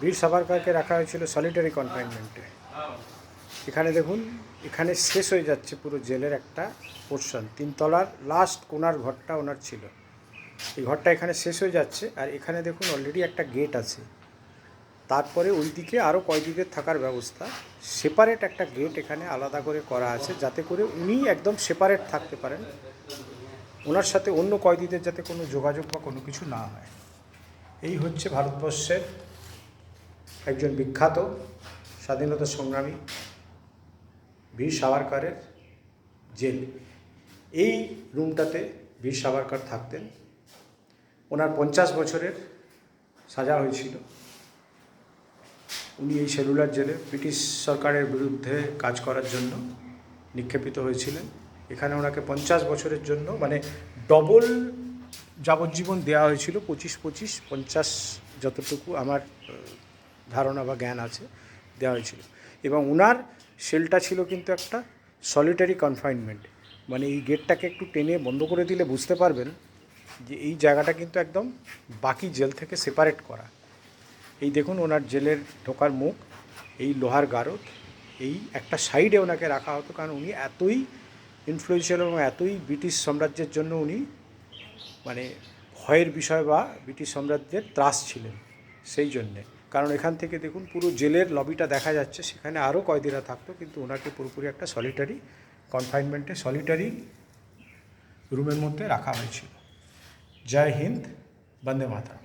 বীর সাভারকরকে রাখা হয়েছিল সলিটারি কনফাইনমেন্টে। এখানে দেখুন, এখানে শেষ হয়ে যাচ্ছে পুরো জেলের একটা পোর্শন। 3 তলার লাস্ট কোনার ঘরটা ওনার ছিল, এই ঘরটা এখানে শেষ হয়ে যাচ্ছে। আর এখানে দেখুন অলরেডি একটা গেট আছে। তারপরে ওইদিকে আরও কয়েদিদের থাকার ব্যবস্থা, সেপারেট একটা গেট এখানে আলাদা করে করা আছে, যাতে করে উনি একদম সেপারেট থাকতে পারেন, ওনার সাথে অন্য কয়েদিদের যাতে কোনো যোগাযোগ বা কোনো কিছু না হয়। এই হচ্ছে ভারতবর্ষের একজন বিখ্যাত স্বাধীনতা সংগ্রামী বীর সাভারকরের জেল। এই রুমটাতে বীর সাভারকর থাকতেন। ওনার 50 বছরের সাজা হয়েছিল। উনি এই সেলুলার জেলে ব্রিটিশ সরকারের বিরুদ্ধে কাজ করার জন্য নিক্ষেপিত হয়েছিলেন। এখানে ওনাকে 50 বছরের জন্য মানে ডবল যাবজ্জীবন দেওয়া হয়েছিল। 25-25, 50 যতটুকু আমার ধারণা বা জ্ঞান আছে দেওয়া হয়েছিল। এবং ওনার সেলটা ছিল কিন্তু একটা সলিটারি কনফাইনমেন্ট। মানে এই গেটটাকে একটু টেনে বন্ধ করে দিলে বুঝতে পারবেন যে এই জায়গাটা কিন্তু একদম বাকি জেল থেকে সেপারেট করা। এই দেখুন ওনার জেলের ঢোকার মুখ, এই লোহার গারদ, এই একটা সাইডে ওনাকে রাখা হতো, কারণ উনি এতই ইনফ্লুয়েন্সিয়াল এবং এতই ব্রিটিশ সাম্রাজ্যের জন্য উনি মানে ভয়ের বিষয় বা ব্রিটিশ সাম্রাজ্যের ত্রাস ছিলেন সেই জন্যে। কারণ এখান থেকে দেখুন পুরো জেলের লবিটা দেখা যাচ্ছে, সেখানে আরও কয়েদিরা থাকতো, কিন্তু ওনাকে পুরোপুরি একটা সলিটারি কনফাইনমেন্টে সলিটারি রুমের মধ্যে রাখা হয়েছিল। জয় হিন্দ, বন্দে মাতরম।